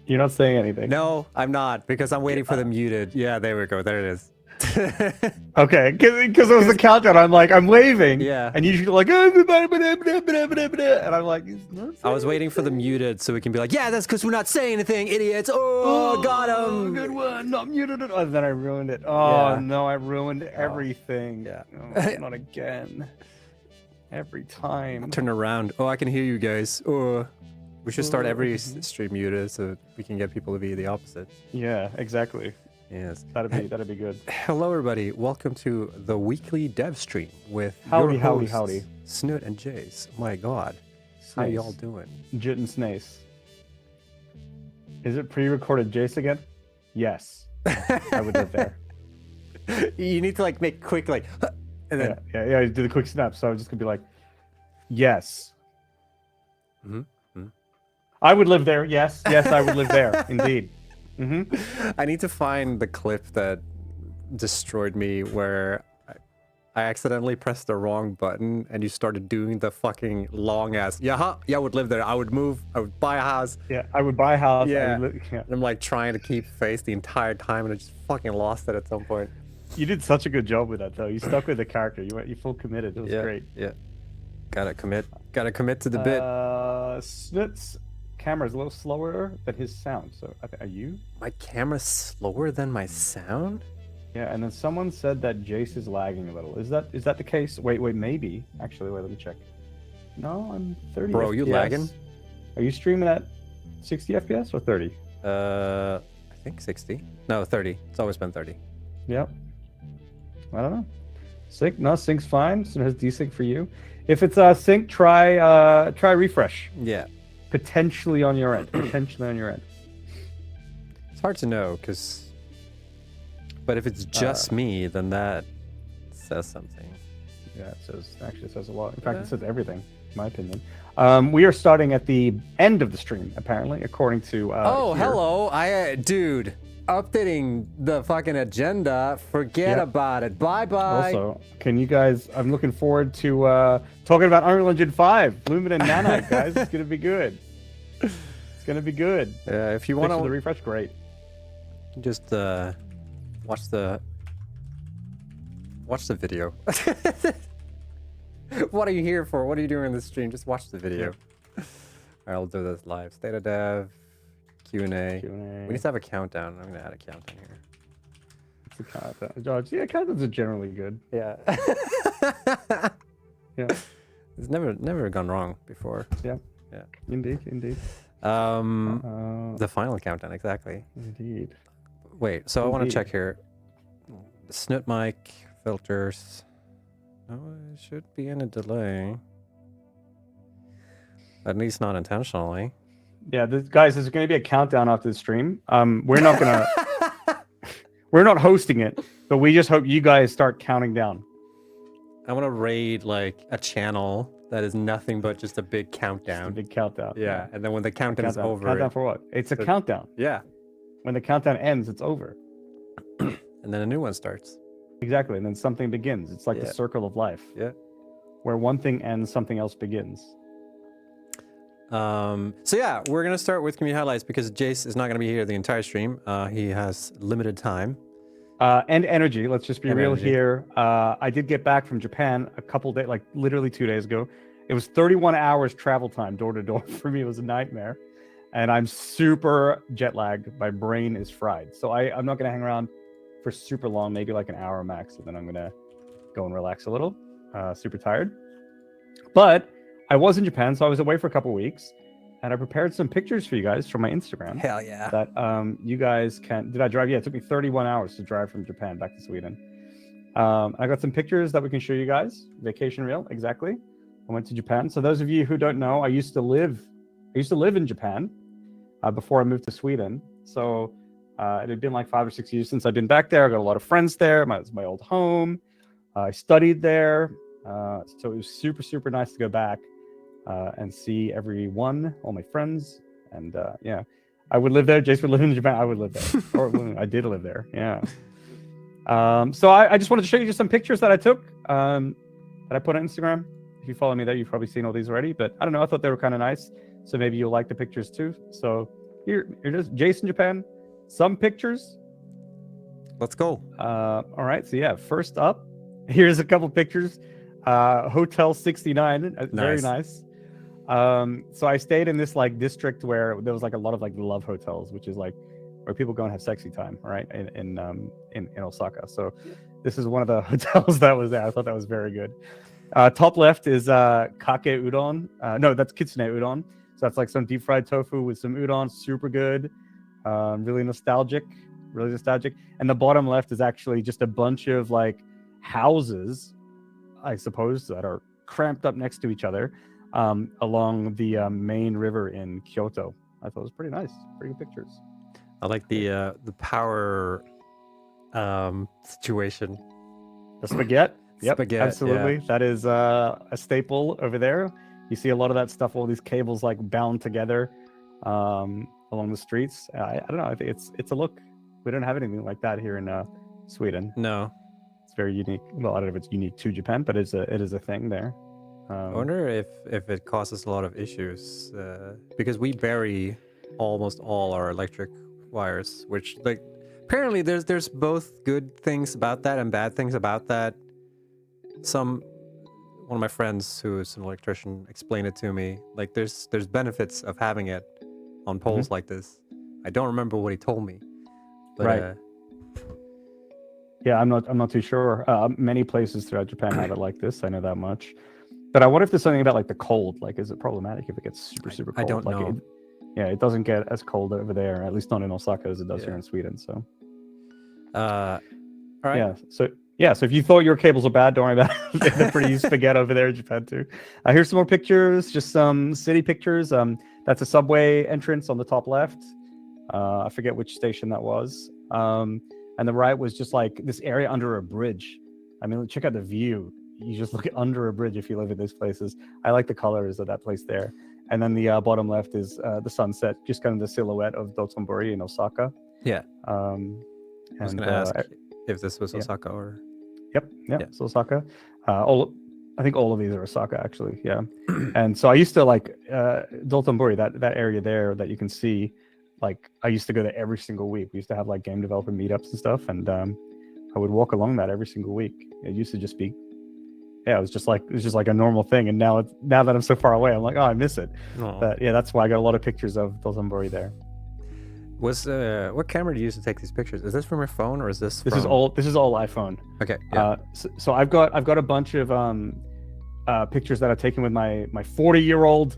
You're not saying anything. No, I'm not, because I'm waiting for the muted. Yeah, there we go. There it is. Okay, because it was the countdown. I'm like, I'm waving. Yeah. And you're like, and I'm like, he's not I was waiting for the muted so we can be like, yeah, that's because we're not saying anything, idiots. Oh, got him. Good one. Not muted. Oh, then I ruined it. Oh, Yeah. no, I ruined everything. Yeah. Oh, not again. Every time. Turn around. Oh, I can hear you guys. Oh, we should start every stream muted so we can get people to be the opposite. Yeah, exactly. Yes. That'd be good. Hello, everybody. Welcome to the weekly dev stream with Howdy, your howdy, hosts, howdy. Snutt and Jace. My God, how Snace. y'all doing? Jit and Snace. Is it pre-recorded Jace again? Yes. I would live there. You need to like make quick like, and then Yeah. Do the quick snap. So I'm just gonna be like, yes. Mhm. I would live there. Yes, I would live there. Indeed. I need to find the clip that destroyed me where I accidentally pressed the wrong button and you started doing the fucking long ass. Yeah, I would live there. I would move. I would buy a house. Yeah, I would buy a house. Yeah. Yeah. I'm like trying to keep face the entire time and I just fucking lost it at some point. You did such a good job with that, though. You stuck with the character. You full committed. It was great. Yeah. Gotta commit to the bit. Snutt's camera is a little slower than his sound. So, are you? My camera's slower than my sound? Yeah, and then someone said that Jace is lagging a little. Is that the case? Wait, maybe. Actually, wait, let me check. No, I'm 30 Bro, FPS. you lagging? Are you streaming at 60 FPS or 30? I think 60. No, 30. It's always been 30. Yep. I don't know. Sync? No, sync's fine. So it has desync for you. If it's sync, try refresh. Yeah. Potentially on your end. It's hard to know, but if it's just me, then that says something. Yeah, it says a lot. In fact, it says everything, in my opinion. We are starting at the end of the stream, apparently, according to. Oh, here. hello! Dude, updating the fucking agenda. Forget about it. Bye. Also, can you guys? I'm looking forward to talking about Unreal Engine 5, Lumen and Nanite, guys. It's gonna be good. It's gonna be good. Yeah, if you want the to refresh, great. just watch the video. What are you here for? What are you doing in this stream? Just watch the video. All right, I'll do this live. State of dev, Q&A. We need to have a countdown. I'm gonna add a countdown here. It's a countdown. George, yeah, countdowns are generally good. Yeah. Yeah. It's never gone wrong before. Yeah. Yeah. Indeed. The final countdown, exactly. Indeed. Wait, so I want to check here. The Snutt mic filters. No, it should be in a delay. At least not intentionally. Yeah, guys, there's going to be a countdown after the stream. We're not gonna, we're not hosting it, but we just hope you guys start counting down. I want to raid like a channel that is nothing but just a big countdown. Just a big countdown. Yeah, and then when the countdown is over. Countdown for what? It's a countdown. Yeah. When the countdown ends, it's over. And then a new one starts. Exactly, and then something begins. It's like the circle of life. Yeah. Where one thing ends, something else begins. So yeah, we're gonna start with community highlights because Jace is not gonna be here the entire stream. He has limited time. And energy. Let's just be real here. I did get back from Japan a couple days, like literally 2 days ago. It was 31 hours travel time, door to door. For me, it was a nightmare. And I'm super jet lagged. My brain is fried. So I'm not gonna hang around for super long, maybe like an hour max, and then I'm gonna go and relax a little. Super tired. But I was in Japan, so I was away for a couple weeks, and I prepared some pictures for you guys from my Instagram. Hell yeah. That you guys can. Did I drive? Yeah, it took me 31 hours to drive from Japan back to Sweden. I got some pictures that we can show you guys. Vacation reel, exactly. I went to Japan. So those of you who don't know, I used to live in Japan before I moved to Sweden. So it had been like 5 or 6 years since I've been back there. I got a lot of friends there. It's my old home. I studied there. So it was super, super nice to go back and see everyone, all my friends. And yeah, I would live there. Jace would live in Japan. I would live there. Or I did live there. Yeah. So I just wanted to show you just some pictures that I took that I put on Instagram. If you follow me there, you've probably seen all these already. But I don't know. I thought they were kind of nice. So maybe you'll like the pictures too. So Here it is. Jace in Japan. Some pictures. Let's go. All right. So yeah, first up, here's a couple pictures. Hotel 69. Very nice. So I stayed in this like district where there was like a lot of like love hotels, which is like where people go and have sexy time, right? In Osaka. So this is one of the hotels that was there. I thought that was very good. Top left is kake udon. No, that's kitsune udon. So that's like some deep fried tofu with some udon. Super good. Really nostalgic. Really nostalgic. And the bottom left is actually just a bunch of like houses, I suppose, that are cramped up next to each other along the main river in Kyoto. I thought it was pretty nice. Pretty good pictures. I like the power situation. The spaghetti. Yep, Spaghetti, absolutely. yeah. That is a staple over there. You see a lot of that stuff, all these cables like bound together along the streets. I don't know. I think it's a look. We don't have anything like that here in Sweden. No. It's very unique. Well, I don't know if it's unique to Japan, but it is a thing there. I wonder if it causes a lot of issues because we bury almost all our electric wires, which like apparently there's both good things about that and bad things about that. One of my friends who is an electrician explained it to me. Like there's benefits of having it on poles like this. I don't remember what he told me, but right. Yeah, I'm not too sure. Many places throughout Japan have it like this. I know that much. But I wonder if there's something about like the cold. Like, is it problematic if it gets super cold? I don't like, know. It doesn't get as cold over there, at least not in Osaka as it does here in Sweden. So, all right. Yeah. So if you thought your cables are bad, don't worry about it. They're pretty spaghetti over there in Japan too. Here's some more pictures. Just some city pictures. That's a subway entrance on the top left. I forget which station that was. And the right was just like this area under a bridge. I mean, check out the view. You just look under a bridge if you live in these places. I like the colors of that place there. And then the bottom left is the sunset, just kind of the silhouette of Dotonbori in Osaka. Yeah. I was going to ask if this was Osaka or... Yep. It's Osaka. I think all of these are Osaka, actually. Yeah. And so I used to like Dotonbori, that area there that you can see. Like I used to go there every single week. We used to have like game developer meetups and stuff, and I would walk along that every single week. It used to just be, it was just like a normal thing. And now that I'm so far away, I'm like, oh, I miss it. Aww. But yeah, that's why I got a lot of pictures of Dotonbori there. What camera do you use to take these pictures? Is this from your phone or is this? This is all iPhone. Okay. Yeah. So I've got a bunch of pictures that I've taken with my 40-year-old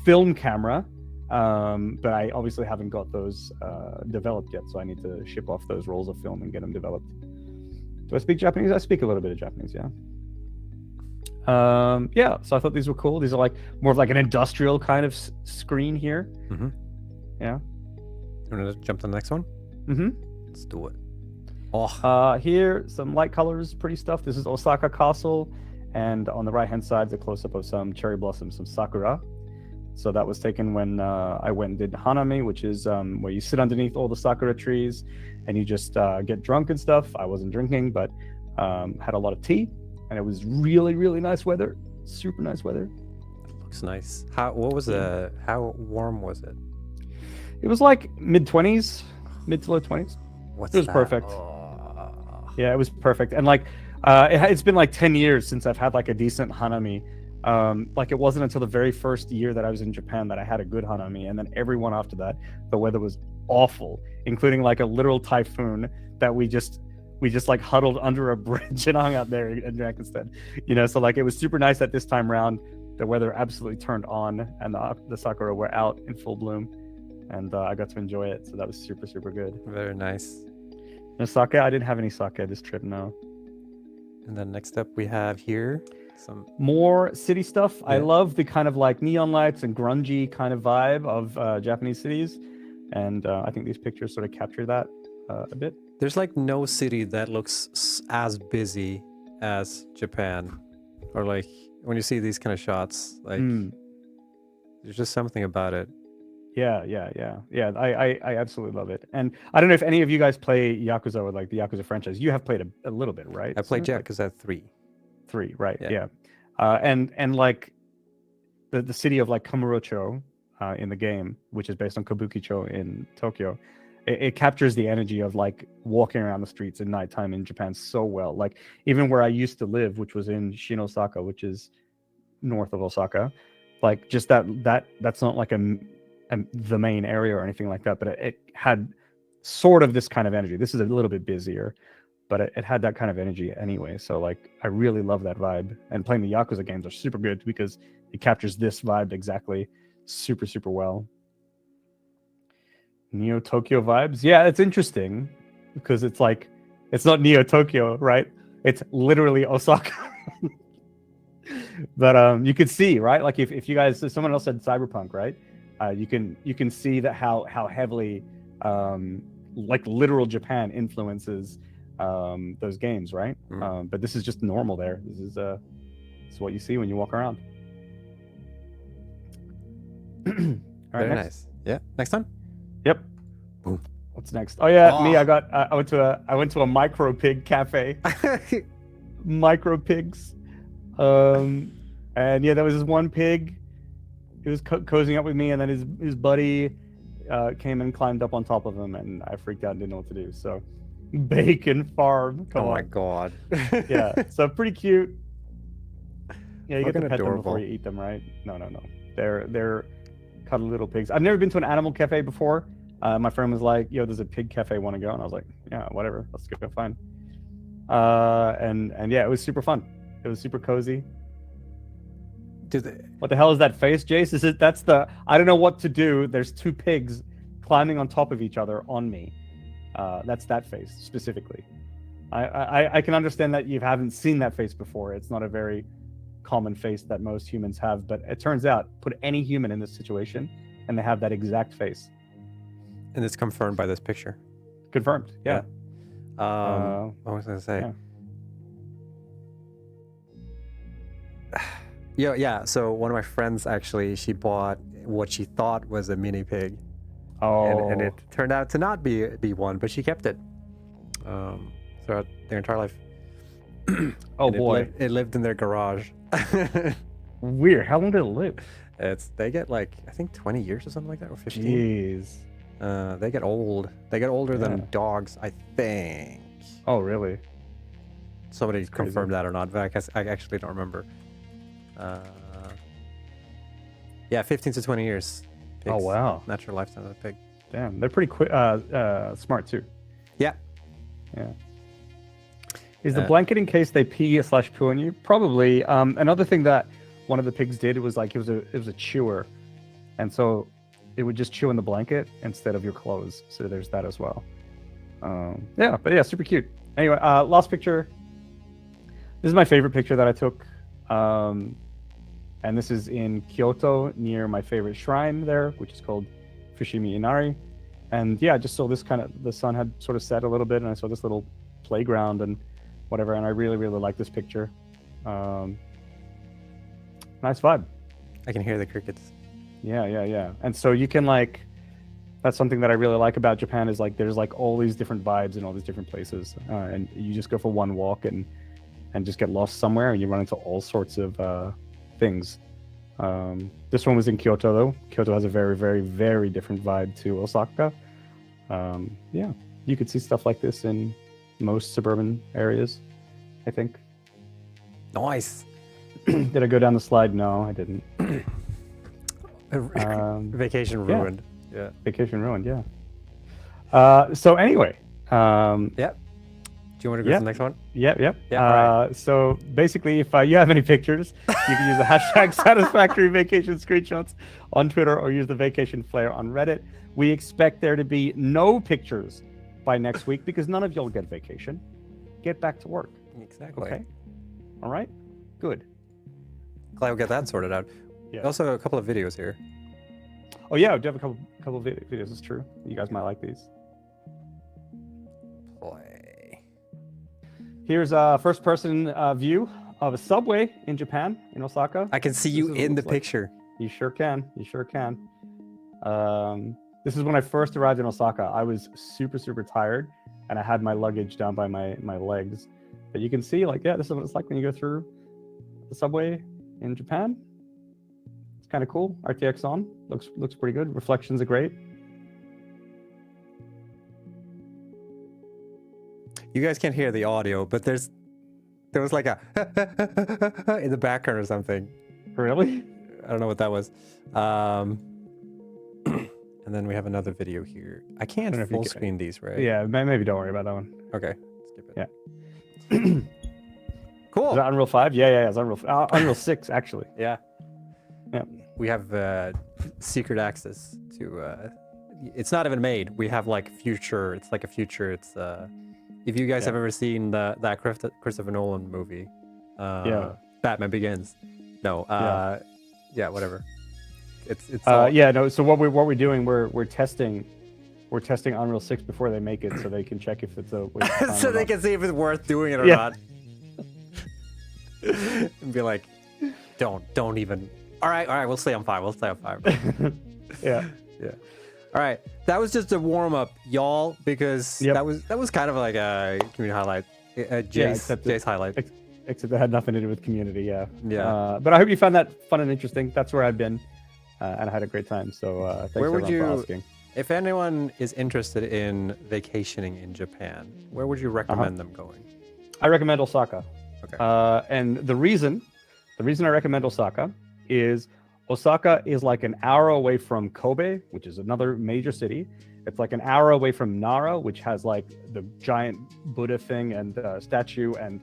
film camera. But I obviously haven't got those developed yet, so I need to ship off those rolls of film and get them developed. Do I speak Japanese? I speak a little bit of Japanese, yeah. So I thought these were cool. These are like more of like an industrial kind of screen here. Mm-hmm. Yeah. You want to jump to the next one? Mm-hmm. Let's do it. Here, some light colors, pretty stuff. This is Osaka Castle, and on the right-hand side is a close-up of some cherry blossoms, some sakura. So that was taken when I went and did hanami, which is where you sit underneath all the sakura trees and you just get drunk and stuff. I wasn't drinking, but had a lot of tea, and it was really, really nice weather. Super nice weather. It looks nice. How warm was it? It was like mid-20s, mid to low 20s. It was perfect. Oh. Yeah, it was perfect. And like it's been like 10 years since I've had like a decent hanami. Like it wasn't until the very first year that I was in Japan that I had a good hanami, and then every one after that, the weather was awful, including like a literal typhoon that we just like huddled under a bridge and hung out there and drank instead. So like it was super nice that this time around the weather absolutely turned on and the sakura were out in full bloom, and I got to enjoy it. So that was super, super good. Very nice. And sake, I didn't have any sake this trip, no. And then next up we have here some more city stuff. Yeah. I love the kind of like neon lights and grungy kind of vibe of Japanese cities, and I think these pictures sort of capture that a bit. There's like no city that looks as busy as Japan, or like when you see these kind of shots, like there's just something about it. Yeah. I absolutely love it. And I don't know if any of you guys play Yakuza or like the Yakuza franchise. You have played a little bit, right? I played Yakuza 3. 3, right? Yeah. And like the city of like Kamurocho, in the game, which is based on Kabukicho in Tokyo. It captures the energy of like walking around the streets at nighttime in Japan so well. Like even where I used to live, which was in Shinosaka, which is north of Osaka, like just that's not like the main area or anything like that, but it had sort of this kind of energy. This is a little bit busier, but it had that kind of energy anyway. So like I really love that vibe, and playing the Yakuza games are super good because it captures this vibe exactly super well. Neo Tokyo vibes. Yeah, it's interesting because it's like it's not Neo Tokyo, right? It's literally Osaka. But you could see, right? Like if you guys, someone else said cyberpunk, right? You can see that how heavily like literal Japan influences those games, right? But this is just normal there. This is what you see when you walk around. All right, Very next. nice. Yeah, next time. Yep. Boom. What's next? Oh yeah, Oh. me. I went to a micro pig cafe. Micro pigs. And yeah, there was this one pig. He was cozying up with me, and then his buddy came and climbed up on top of him, and I freaked out and didn't know what to do. So, bacon farm. Come on. Oh my god. Yeah. So pretty cute. Yeah, you get to Fucking pet them adorable. before you eat them, right? No. They're cuddly little pigs. I've never been to an animal cafe before. My friend was like, "Yo, there's a pig cafe. Want to go?" And I was like, "Yeah, whatever. Let's go find." And yeah, it was super fun. It was super cozy. What the hell is that face, Jace? That's the I don't know what to do. There's two pigs climbing on top of each other on me. That's that face specifically. I can understand that you haven't seen that face before. It's not a very common face that most humans have, but it turns out put any human in this situation and they have that exact face. And it's confirmed by this picture. Confirmed. Yeah. What was I gonna say? Yeah. So one of my friends actually, she bought what she thought was a mini pig. Oh. And it turned out to not be one, but she kept it. Throughout their entire life. Oh boy. It lived in their garage. Weird. How long did it live? They get like I think 20 years or something like that, or 15. Jeez. They get old. They get older than dogs, I think. Oh really? Somebody confirmed that or not, but I actually don't remember. Yeah, 15 to 20 years. Pigs. Oh wow. Natural lifespan of a pig. Damn, they're pretty quick. Smart too. Yeah. Yeah. Is the blanket in case they pee/poo on you? Probably. Another thing that one of the pigs did was like it was a chewer, and so it would just chew in the blanket instead of your clothes. So there's that as well. Yeah, but yeah, super cute. Anyway, last picture. This is my favorite picture that I took, and this is in Kyoto near my favorite shrine there, which is called Fushimi Inari. And yeah, I just saw this the sun had sort of set a little bit, and I saw this little playground and whatever, and I really like this picture. Nice vibe. I can hear the crickets. Yeah. And so you can like, that's something that I really like about Japan is like there's like all these different vibes in all these different places, and you just go for one walk and just get lost somewhere, and you run into all sorts of things. This one was in Kyoto though. Kyoto has a very different vibe to Osaka. Yeah, you could see stuff like this in most suburban areas, I think. Nice. Did I go down the slide? No, I didn't. Vacation ruined. Yeah. Vacation ruined, yeah. So anyway. Yeah. Do you want to go to the next one? Yeah. Right. So basically, if you have any pictures, you can use the hashtag Satisfactory Vacation Screenshots on Twitter or use the Vacation Flare on Reddit. We expect there to be no pictures by next week because none of y'all get vacation. Get back to work. Exactly. Okay. All right. Good. Glad we got that sorted out. Yeah. Also, a couple of videos here. Oh yeah, I do have a couple of videos. It's true. You guys might like these. Play. Here's a first-person view of a subway in Japan, in Osaka. I can see you in the picture. You sure can. This is when I first arrived in Osaka. I was super tired, and I had my luggage down by my legs. But you can see, like, yeah, this is what it's like when you go through the subway in Japan. It's kind of cool. RTX on looks pretty good. Reflections are great. You guys can't hear the audio, but there was like a in the background or something. Really? I don't know what that was. And then we have another video here. I can't don't know if you full can- screen these, right? Yeah, maybe don't worry about that one. Okay. Skip it. Yeah. Cool. Is that Unreal 5? Yeah, it's Unreal 6 actually. Yeah. Yeah. We have secret access to. It's not even made. We have like future. It's like a future. It's if you guys have ever seen that Christopher Nolan movie, Batman Begins. No. Yeah. Whatever. It's. All... Yeah. No. So what we're doing, we're testing Unreal 6 before they make it, so they can check if it's a. so they can see if it's worth doing it or not. And be like, don't even. All right, we'll stay on 5. We'll stay on 5. Yeah. All right, that was just a warm up, y'all, because that was kind of like a community highlight, Jace highlight. Except it had nothing to do with community. Yeah. Yeah. But I hope you found that fun and interesting. That's where I've been, and I had a great time. So thanks everyone for asking. If anyone is interested in vacationing in Japan, where would you recommend them going? I recommend Osaka. Okay. And the reason I recommend Osaka is like an hour away from Kobe, which is another major city. It's like an hour away from Nara, which has like the giant Buddha thing and statue and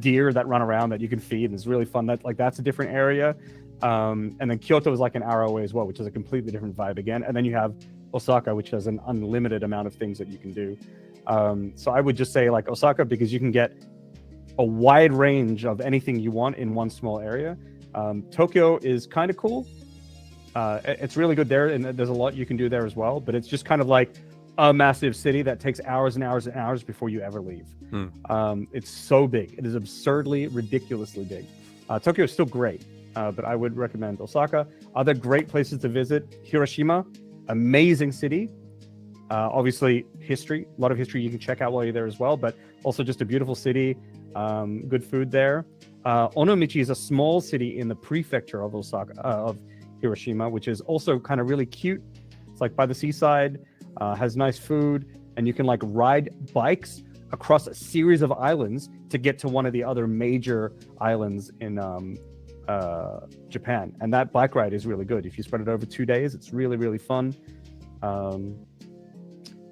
deer that run around that you can feed, and it's really fun. That's a different area. And then Kyoto is like an hour away as well, which is a completely different vibe again. And then you have Osaka, which has an unlimited amount of things that you can do. So I would just say like Osaka, because you can get a wide range of anything you want in one small area. Tokyo is kind of cool. It's really good there, and there's a lot you can do there as well. But it's just kind of like a massive city that takes hours and hours and hours before you ever leave. It's so big. It is absurdly, ridiculously big. Tokyo is still great, but I would recommend Osaka. Other great places to visit: Hiroshima, amazing city. Obviously, history, a lot of history you can check out while you're there as well. But also just a beautiful city. Good food there. Onomichi is a small city in the prefecture of of Hiroshima, which is also kind of really cute. It's like by the seaside, has nice food, and you can like ride bikes across a series of islands to get to one of the other major islands in Japan. And that bike ride is really good. If you spread it over 2 days, it's really, really fun.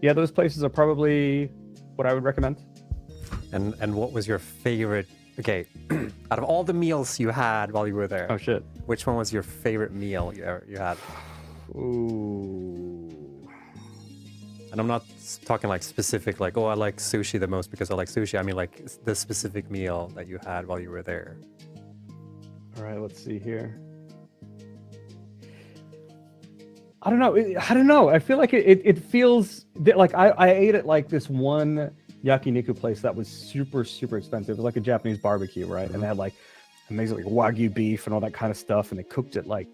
Yeah, those places are probably what I would recommend. And what was your favorite? Okay, out of all the meals you had while you were there, oh shit, which one was your favorite meal you had? Ooh. And I'm not talking like specific, like, oh, I like sushi the most because I like sushi. I mean like the specific meal that you had while you were there. All right, let's see here. I don't know. I feel like it feels like I ate at like this one yakiniku place that was super, super expensive. It was like a Japanese barbecue, right? And they had like amazing like wagyu beef and all that kind of stuff, and they cooked it like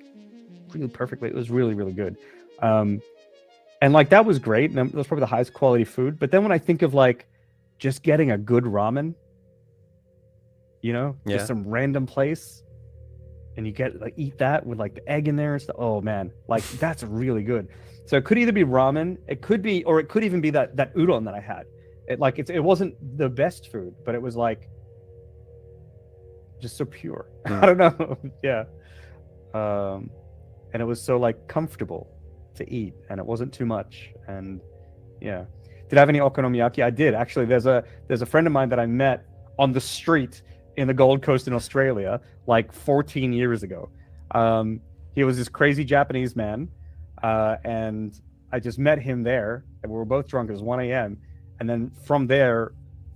really perfectly. It was really, really good. And like that was great, and that was probably the highest quality food. But then when I think of like just getting a good ramen, just some random place, and you get like eat that with like the egg in there and stuff. Oh man, like that's really good. So it could either be ramen, it could even be that udon that I had. It wasn't the best food, but it was like just so pure. I don't know. Yeah. And it was so like comfortable to eat, and it wasn't too much. And yeah. Did I have any okonomiyaki? I did actually. There's a friend of mine that I met on the street in the Gold Coast in Australia like 14 years ago. He was this crazy Japanese man, and I just met him there, and we were both drunk. It was 1 a.m. And then from there,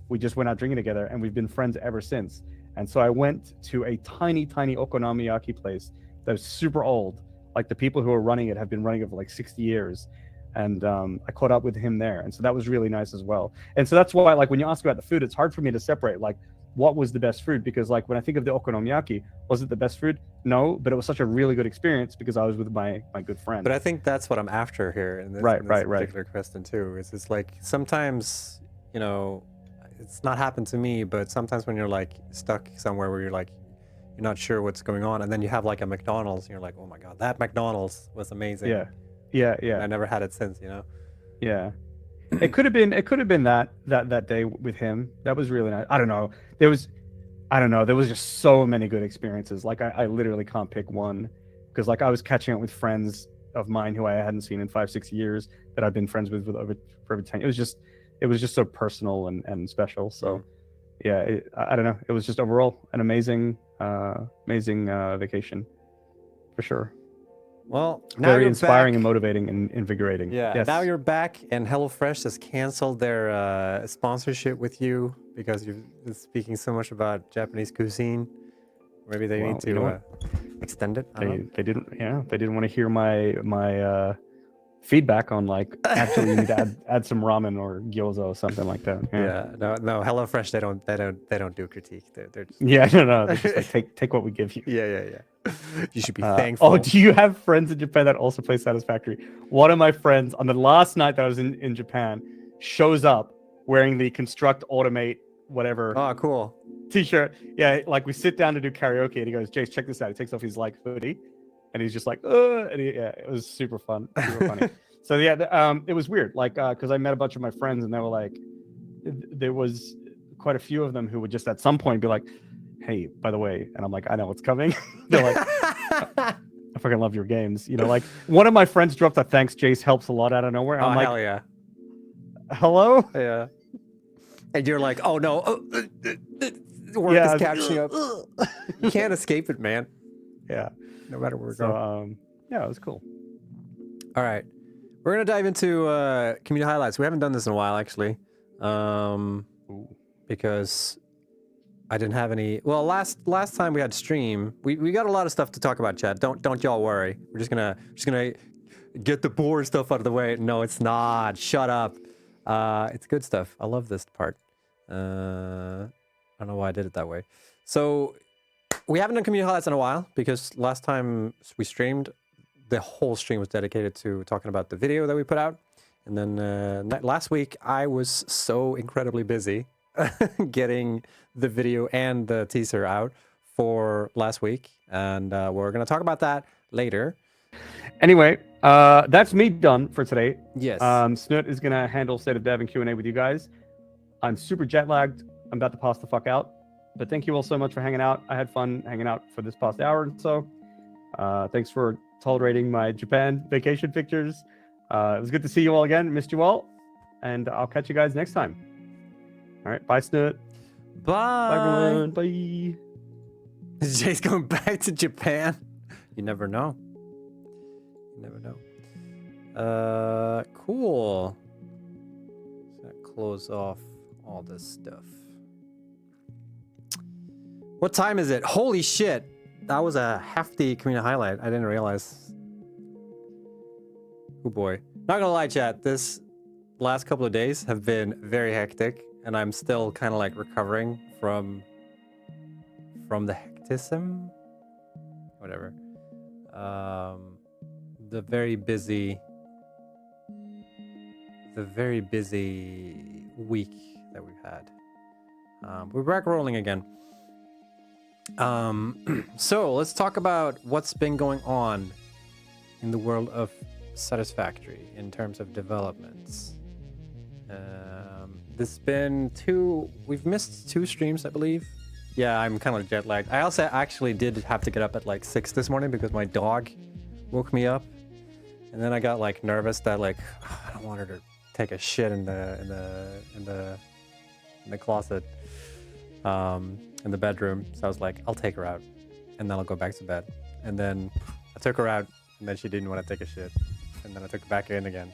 we just went out drinking together, and we've been friends ever since. And so I went to a tiny, tiny okonomiyaki place that was super old. Like the people who are running it have been running it for like 60 years. And I caught up with him there. And so that was really nice as well. And so that's why, like, when you ask about the food, it's hard for me to separate, like, what was the best food? Because, like, when I think of the okonomiyaki, was it the best food? No, but it was such a really good experience because I was with my good friend. But I think that's what I'm after here in this, right. particular question, too. It's like sometimes, it's not happened to me, but sometimes when you're, like, stuck somewhere where you're, like, you're not sure what's going on, and then you have like a McDonald's, and you're like, oh my god, that McDonald's was amazing. Yeah. I never had it since, you know. Yeah. It could have been that day with him. That was really nice. I don't know. There was just so many good experiences. Like I literally can't pick one, because like I was catching up with friends of mine who I hadn't seen in 5-6 years that I've been friends with for over 10. It was just so personal and special. So yeah, I don't know. It was just overall an amazing vacation for sure. Well, now Very you're inspiring back. and motivating and invigorating. Yeah, Yes. now you're back, and HelloFresh has canceled their sponsorship with you because you've been speaking so much about Japanese cuisine. Maybe they need to extend it. I don't know. They didn't. Yeah, they didn't want to hear my feedback on like actually you need to add some ramen or gyoza or something like that. Yeah, no. HelloFresh, they don't do critique. They're just... Yeah, no. They're just like take what we give you. Yeah. You should be thankful. Oh, do you have friends in Japan that also play Satisfactory? One of my friends on the last night that I was in Japan shows up wearing the Construct Automate whatever. Oh, cool. T-shirt. Yeah, like we sit down to do karaoke and he goes, Jace, check this out. He takes off his like hoodie and he's just like, and it was super fun, super funny. So yeah, it was weird, like because I met a bunch of my friends and they were like, there was quite a few of them who would just at some point be like, hey, by the way, and I'm like, I know what's coming. They're like, I fucking love your games. You know, like one of my friends dropped a thanks, Jace helps a lot out of nowhere. I'm like, hell yeah. Hello? Yeah. And you're like, oh no, work is catching up. You can't escape it, man. Yeah. No matter where we're going. Yeah, it was cool. All right. We're going to dive into community highlights. We haven't done this in a while, actually. Because I didn't have any... Well, last time we had stream, we got a lot of stuff to talk about, chat. Don't y'all worry. We're just gonna get the boring stuff out of the way. No, it's not. Shut up. It's good stuff. I love this part. I don't know why I did it that way. So we haven't done community highlights in a while because last time we streamed, the whole stream was dedicated to talking about the video that we put out. And then last week, I was so incredibly busy getting the video and the teaser out for last week. And we're going to talk about that later. Anyway, that's me done for today. Yes. Snutt is going to handle State of Dev and Q&A with you guys. I'm super jet lagged. I'm about to pass the fuck out. But thank you all so much for hanging out. I had fun hanging out for this past hour or so. Thanks for tolerating my Japan vacation pictures. It was good to see you all again. Missed you all. And I'll catch you guys next time. All right. Bye, Snutt. Bye. Bye, everyone. Bye. Is Jace going back to Japan? You never know. You never know. Cool. So that close off all this stuff. What time is it? Holy shit. That was a hefty community highlight. I didn't realize. Oh boy. Not gonna lie, chat. This last couple of days have been very hectic, and I'm still kind of like recovering from the hecticism. Whatever. The very busy week that we've had. We're back rolling again. So let's talk about what's been going on in the world of Satisfactory in terms of developments. There's been we've missed 2 streams, I believe. Yeah, I'm kind of jet lagged. I also actually did have to get up at like 6 this morning because my dog woke me up, and then I got like nervous that like I don't want her to take a shit in the closet. In the bedroom, so I was like, I'll take her out and then I'll go back to bed. And then I took her out and then she didn't want to take a shit, and then I took her back in again,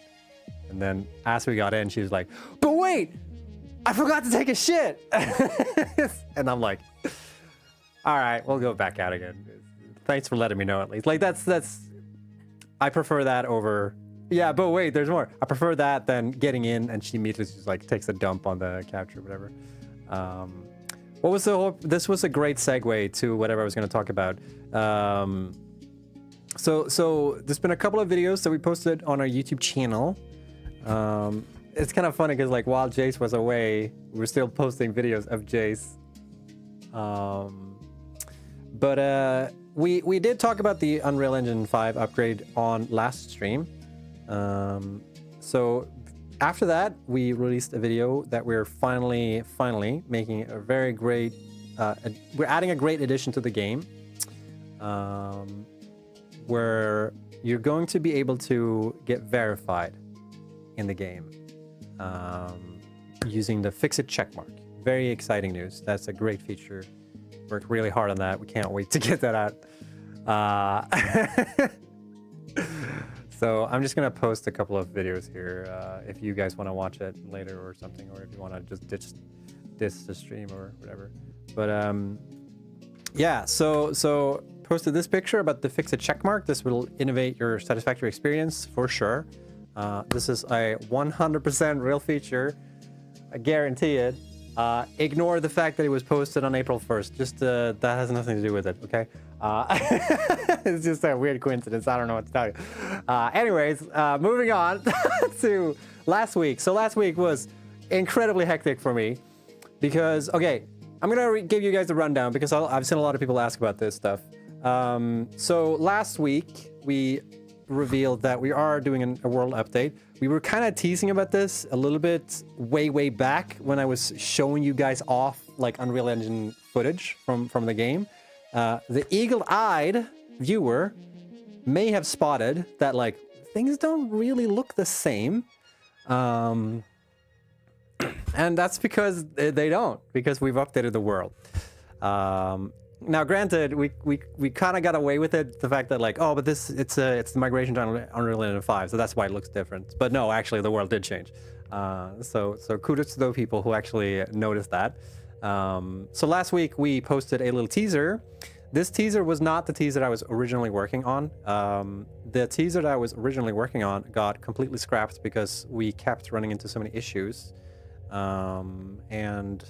and then as we got in she was like, but wait, I forgot to take a shit. And I'm like, all right, we'll go back out again. Thanks for letting me know at least. Like that's I prefer that over, yeah, but wait, there's more. I prefer that than getting in and she immediately just like takes a dump on the couch or whatever. What was this was a great segue to whatever I was going to talk about. So there's been a couple of videos that we posted on our YouTube channel. It's kind of funny because like while Jace was away, we were still posting videos of Jace. But we did talk about the Unreal Engine 5 upgrade on last stream. So after that, we released a video that we're finally making a very great. We're adding a great addition to the game, where you're going to be able to get verified in the game using the FICSIT Checkmark. Very exciting news. That's a great feature. Worked really hard on that. We can't wait to get that out. So I'm just gonna post a couple of videos here if you guys want to watch it later or something, or if you want to just ditch the stream or whatever. But yeah, so posted this picture about the FICSIT Checkmark. This will innovate your Satisfactory experience for sure. This is a 100% real feature. I guarantee it. Ignore the fact that it was posted on April 1st. Just that has nothing to do with it, okay? It's just a weird coincidence. I don't know what to tell you. Anyways, moving on to last week. So last week was incredibly hectic for me because, okay, I'm gonna give you guys a rundown because I've seen a lot of people ask about this stuff. So last week we revealed that we are doing a world update. We were kind of teasing about this a little bit way back when I was showing you guys off like Unreal Engine footage from the game. The eagle-eyed viewer may have spotted that like things don't really look the same. And that's because they don't, because we've updated the world. Now, granted, we kind of got away with it, the fact that like, oh, but it's the migration to Unreal Engine 5, so that's why it looks different. But no, actually, the world did change. So kudos to those people who actually noticed that. So last week we posted a little teaser. This teaser was not the teaser I was originally working on. The teaser that I was originally working on got completely scrapped because we kept running into so many issues, and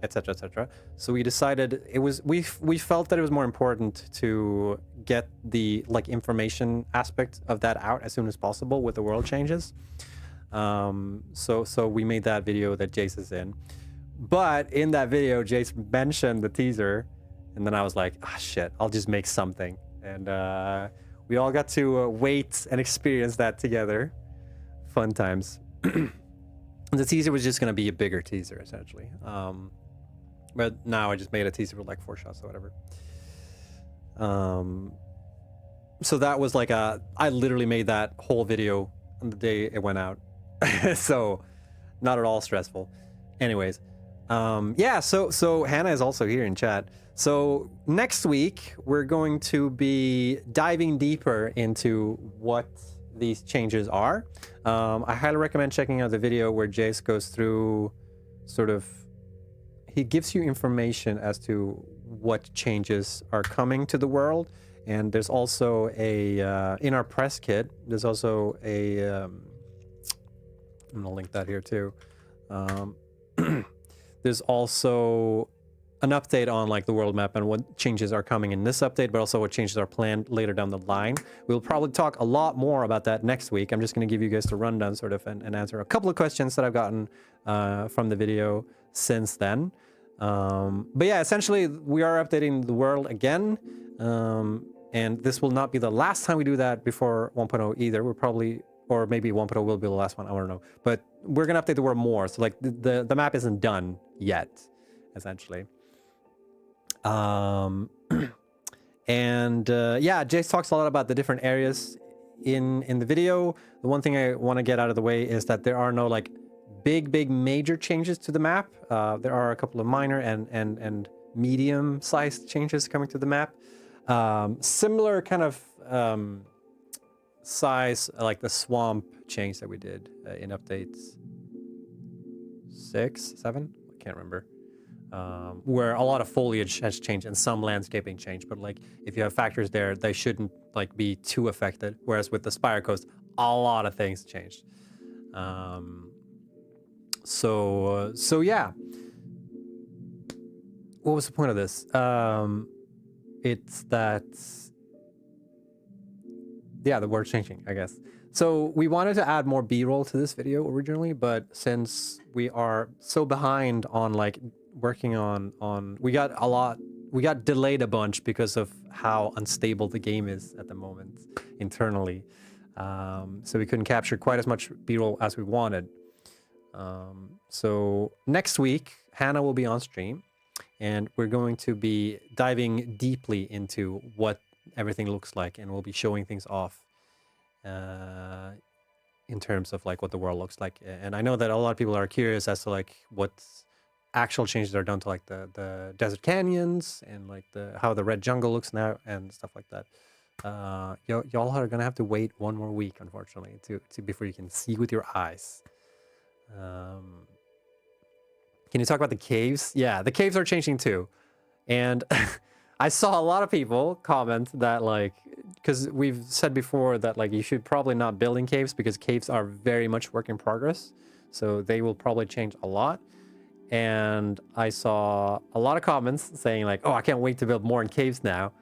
etc, etc. So we decided we felt that it was more important to get the like information aspect of that out as soon as possible with the world changes. So we made that video that Jace is in. But in that video, Jace mentioned the teaser, and then I was like, ah, shit, I'll just make something. And we all got to wait and experience that together. Fun times. The teaser was just going to be a bigger teaser, essentially. But now I just made a teaser with like 4 shots or whatever. So that was like I literally made that whole video on the day it went out. So not at all stressful. Anyways, yeah, so Hannah is also here in chat. So next week we're going to be diving deeper into what these changes are. I highly recommend checking out the video where Jace goes through sort of, he gives you information as to what changes are coming to the world. And there's also a, in our press kit, there's also a, I'm gonna link that here too. There's also an update on like the world map and what changes are coming in this update, but also what changes are planned later down the line. We'll probably talk a lot more about that next week. I'm just gonna give you guys the rundown sort of and answer a couple of questions that I've gotten from the video since then. But yeah, essentially we are updating the world again. And this will not be the last time we do that before 1.0 either. We're probably, or maybe 1.0 will be the last one, I don't know. But we're gonna update the world more. So like the map isn't done yet, essentially. And yeah, Jace talks a lot about the different areas in the video. The one thing I want to get out of the way is that there are no like big major changes to the map. There are a couple of minor and medium-sized changes coming to the map. Similar kind of size, like the swamp change that we did in updates 6, 7, I can't remember. Where a lot of foliage has changed and some landscaping changed, but like if you have factors there, they shouldn't like be too affected. Whereas with the Spire Coast, a lot of things changed. So yeah. What was the point of this? It's that, yeah, the word's changing, I guess. So we wanted to add more B-roll to this video originally, but since we are so behind on like working on we got a lot we got delayed a bunch because of how unstable the game is at the moment internally. So we couldn't capture quite as much B-roll as we wanted. So next week, Hannah will be on stream, and we're going to be diving deeply into what everything looks like, and we'll be showing things off in terms of like what the world looks like. And I know that a lot of people are curious as to like what actual changes are done to like the desert canyons and like how the red jungle looks now and stuff like that. Y'all are gonna have to wait one more week, unfortunately, to before you can see with your eyes. Can you talk about the caves? Yeah, the caves are changing too. And I saw a lot of people comment that like, because we've said before that like you should probably not build in caves because caves are very much work in progress. So they will probably change a lot. And I saw a lot of comments saying like, oh, I can't wait to build more in caves now.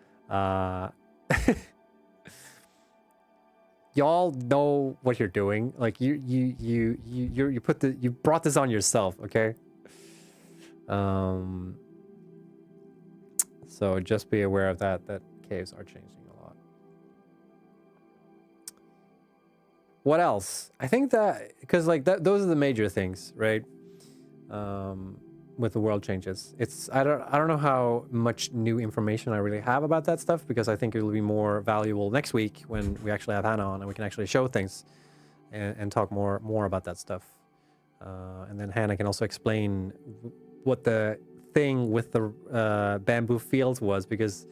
Y'all know what you're doing. Like you brought this on yourself, okay? So just be aware of that caves are changing a lot. What else? I think that because like those are the major things, right? With the world changes. I don't know how much new information I really have about that stuff, because I think it will be more valuable next week when we actually have Hannah on and we can actually show things and talk more about that stuff. And then Hannah can also explain what the thing with the bamboo fields was, because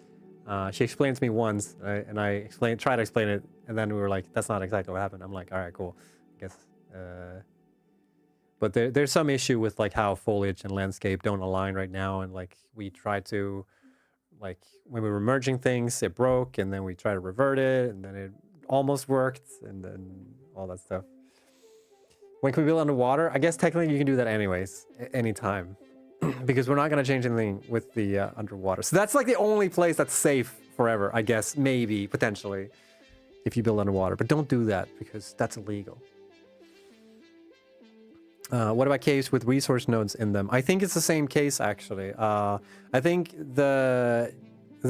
she explained to me once, right? And I tried to explain it, and then we were like, that's not exactly what happened. I'm like, all right, cool. I guess but there's some issue with like how foliage and landscape don't align right now, and like we try to, like when we were merging things, it broke, and then we tried to revert it, and then it almost worked, and then all that stuff. When can we build underwater? I guess technically you can do that anyways, anytime, because we're not gonna change anything with the underwater. So that's like the only place that's safe forever, I guess, maybe, potentially, if you build underwater. But don't do that because that's illegal. What about caves with resource nodes in them? I think it's the same case, actually. I think the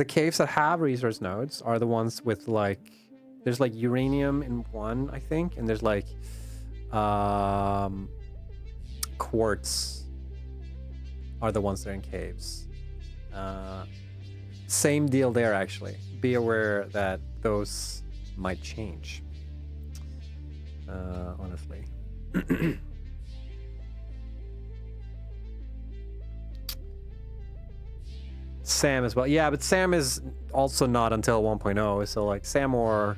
caves that have resource nodes are the ones with like, there's like uranium in one, I think, and there's like quartz are the ones that are in caves. Same deal there, actually. Be aware that those might change, honestly. S.A.M as well. Yeah, but S.A.M is also not until 1.0, so like S.A.M or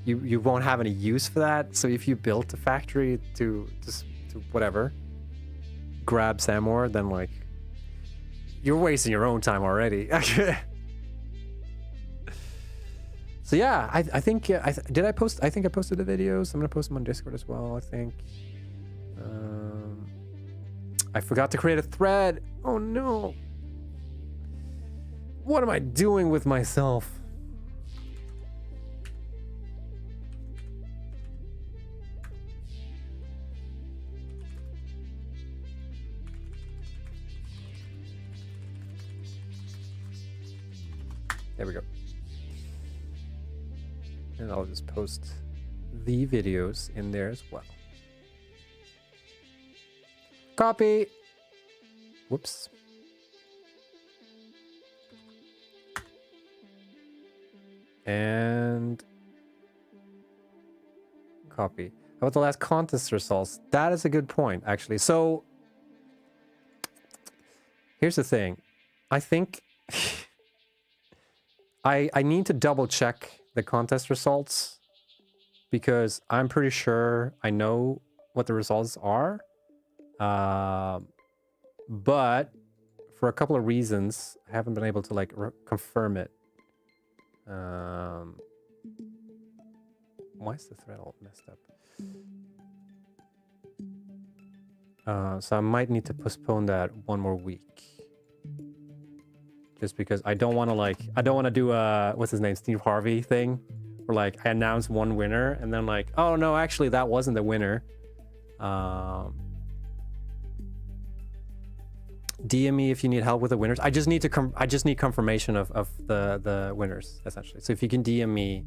you won't have any use for that. So if you built a factory to whatever, grab S.A.M ore, then like you're wasting your own time already. So yeah, I think did I post? I think I posted the videos. I'm gonna post them on Discord as well, I think. I forgot to create a thread. Oh no. What am I doing with myself? There we go. And I'll just post the videos in there as well. Copy. Whoops. And copy. How about the last contest results? That is a good point, actually. So here's the thing. I think I need to double check the contest results, because I'm pretty sure I know what the results are. But for a couple of reasons, I haven't been able to like confirm it. Why is the thread all messed up? So I might need to postpone that one more week, just because I don't want to do a what's his name, Steve Harvey thing, where like I announce one winner and then like, oh no, actually that wasn't the winner. DM me if you need help with the winners. I just need confirmation of the winners, essentially. So if you can DM me,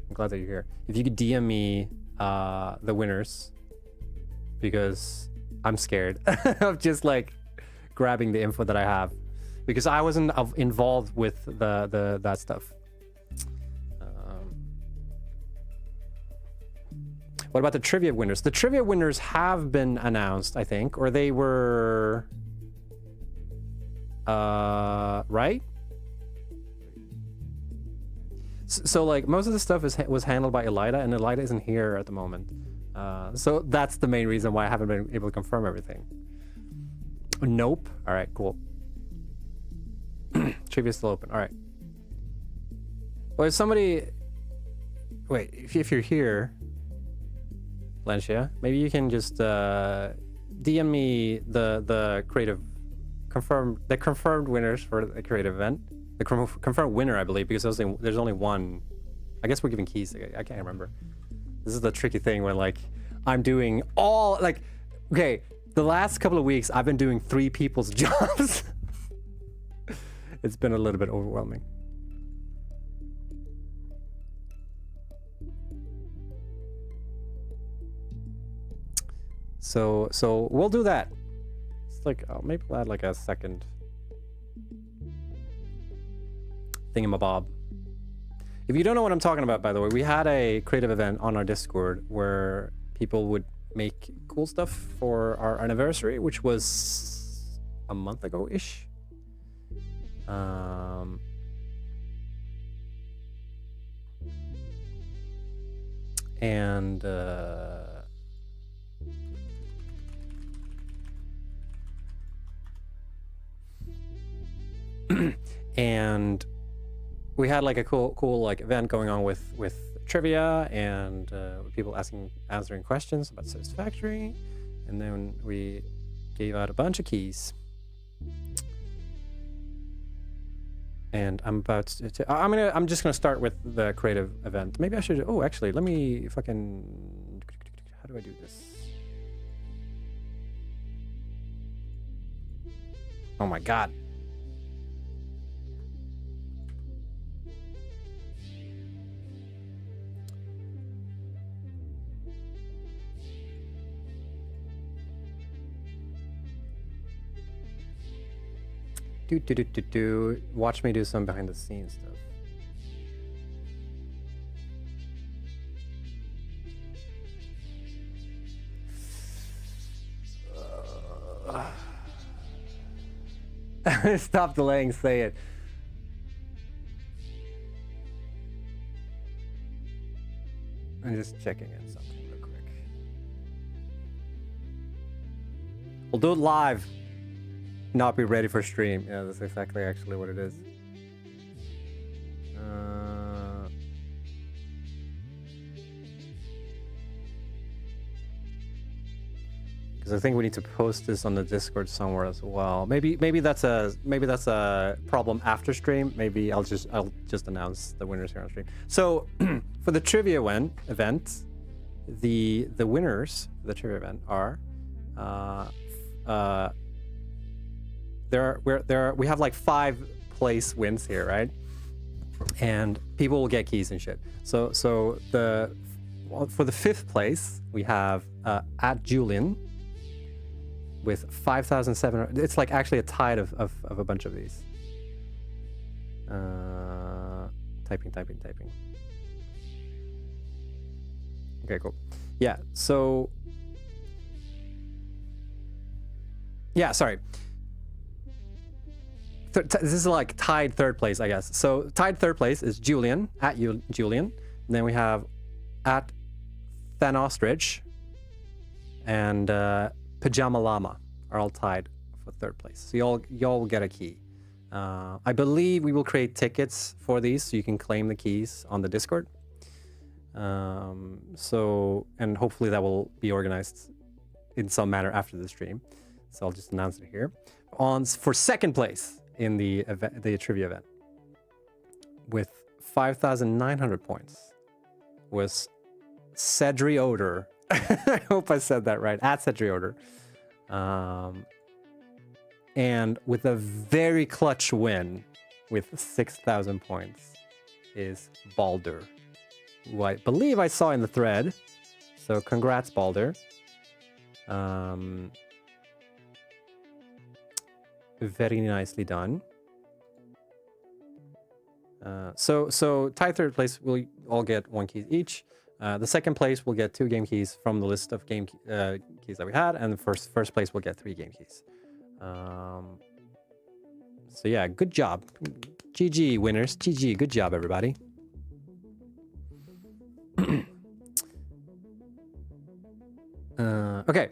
I'm glad that you're here. If you could DM me the winners, because I'm scared of just like grabbing the info that I have, because I wasn't involved with that stuff. What about the trivia winners? The trivia winners have been announced, I think, or they were right? So like most of the stuff was handled by Elida, and Elida isn't here at the moment. So that's the main reason why I haven't been able to confirm everything. Nope. All right, cool. Trivia's still open. All right. Well, if somebody... Wait, if you're here, Lancia, maybe you can just DM me the creative... confirmed winners for the creative event. The confirmed winner, I believe, because there's only one. I guess we're giving keys. I can't remember. This is the tricky thing when like I'm doing all like, okay, the last couple of weeks I've been doing 3 people's jobs. It's been a little bit overwhelming. So we'll do that. It's like, oh, maybe we'll add like a second thingamabob. If you don't know what I'm talking about, by the way, we had a creative event on our Discord where people would make cool stuff for our anniversary, which was a month ago-ish. And and we had like a cool like event going on with trivia and people answering questions about Satisfactory, and then we gave out a bunch of keys. And I'm just gonna start with the creative event. Maybe I should. Oh, actually, let me fucking. How do I do this? Oh my god. Watch me do some behind the scenes stuff. Stop delaying, say it. I'm just checking in something real quick. We'll do it live. Not be ready for stream. Yeah, that's exactly actually what it is. Because I think we need to post this on the Discord somewhere as well. Maybe that's a problem after stream. Maybe I'll just announce the winners here on stream. So for the trivia event, the winners for the trivia event are we have like 5 place wins here, right? And people will get keys and shit. So for the 5th place we have at Julian with 5,700. It's like actually a tide of a bunch of these. Typing. Okay, cool. Yeah. So yeah, sorry. This is like tied 3rd place, I guess. So tied 3rd place is Julian, at Julian. And then we have at Thanostrich and Pajama Llama are all tied for 3rd place. So y'all will get a key. I believe we will create tickets for these so you can claim the keys on the Discord. And hopefully that will be organized in some manner after the stream. So I'll just announce it here. For 2nd place in the trivia event with 5,900 points was Cedri Oder. I hope I said that right. At Cedri Oder. And with a very clutch win with 6,000 points is Balder, who I believe I saw in the thread. So congrats, Balder. Very nicely done. So tied third place, we'll all get 1 key each. The second place will get 2 game keys from the list of game keys that we had, and the first place will get 3 game keys. So yeah, good job. GG, winners. GG, good job, everybody. Okay.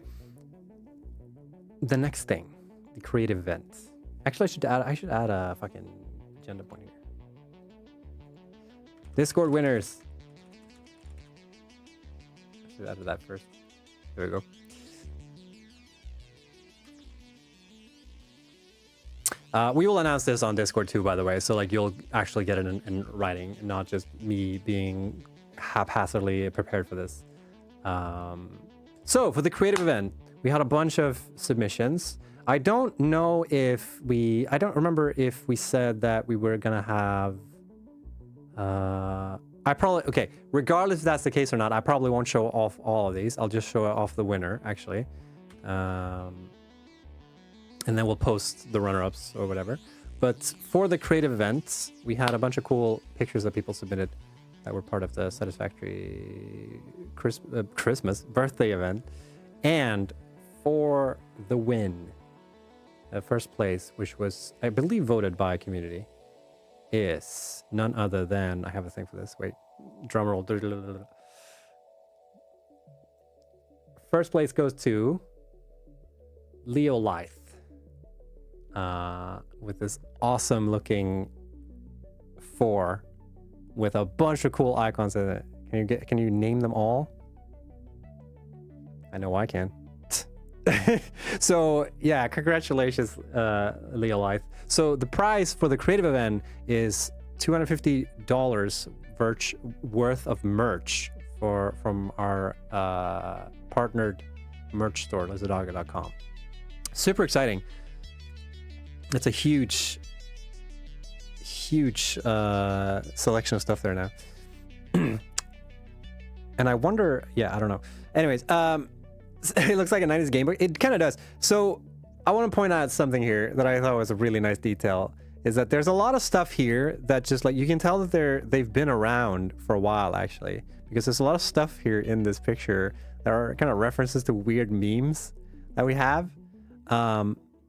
The next thing, the creative event. Actually, I should add a fucking agenda point here. Discord winners. I should add that first. There we go. We will announce this on Discord too, by the way. So like you'll actually get it in writing, not just me being haphazardly prepared for this. So for the creative event, we had a bunch of submissions. I don't know if I don't remember if we said that we were gonna have. Okay. Regardless if that's the case or not, I probably won't show off all of these. I'll just show off the winner actually. And then we'll post the runner-ups or whatever. But for the creative events, we had a bunch of cool pictures that people submitted that were part of the Satisfactory Christmas birthday event. And for the win, the first place, which was, I believe, voted by community, is none other than, I have a thing for this, wait, drum roll. First place goes to Leo Lythe. With this awesome looking 4 with a bunch of cool icons in it. Can you name them all? I know I can. So yeah, congratulations, Leo Lythe. So the prize for the creative event is $250 worth of merch from our partnered merch store, lizardaga.com. Super exciting. It's a huge selection of stuff there now. And I wonder, yeah, I don't know. Anyways, it looks like a 90s game book. It kind of does. So I want to point out something here that I thought was a really nice detail, is that there's a lot of stuff here that just like, you can tell that they've been around for a while actually, because there's a lot of stuff here in this picture that are kind of references to weird memes that we have.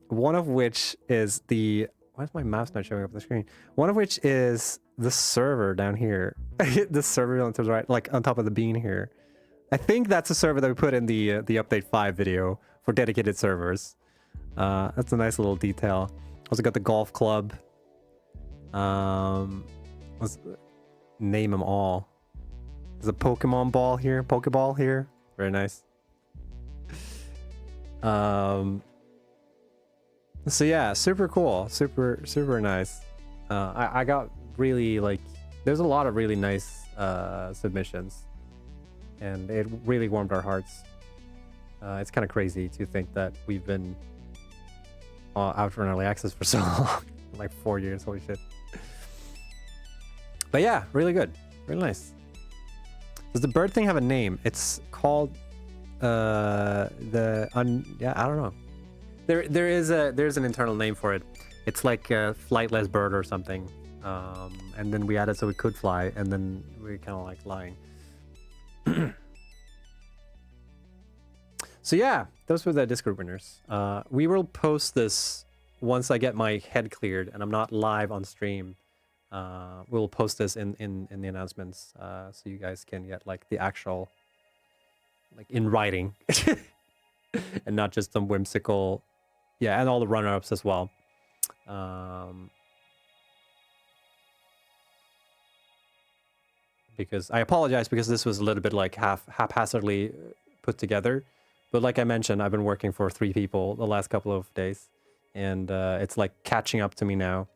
One of which is why is my mouse not showing up on the screen? One of which is the server down here. The server on the right, like on top of the bean here. I think that's a server that we put in the update 5 video for dedicated servers. That's a nice little detail. Also got the golf club. Let's name them all. There's a Pokemon ball here, Pokeball here. Very nice. So yeah, super cool, super nice. I got really like, there's a lot of really nice submissions, and it really warmed our hearts. It's kind of crazy to think that we've been out for an early access for so long, like 4 years. Holy shit! But yeah, really good, really nice. Does the bird thing have a name? It's called yeah, I don't know. There's an internal name for it. It's like a flightless bird or something. And then we added so we could fly, and then we kind of like lying. So yeah, those were the Discord winners. We will post this once I get my head cleared and I'm not live on stream. We'll post this in the announcements, so you guys can get like the actual, like in writing, and not just some whimsical. Yeah, and all the runner-ups as well. Because I apologize, because this was a little bit like haphazardly put together. But like I mentioned, I've been working for 3 people the last couple of days, and it's like catching up to me now.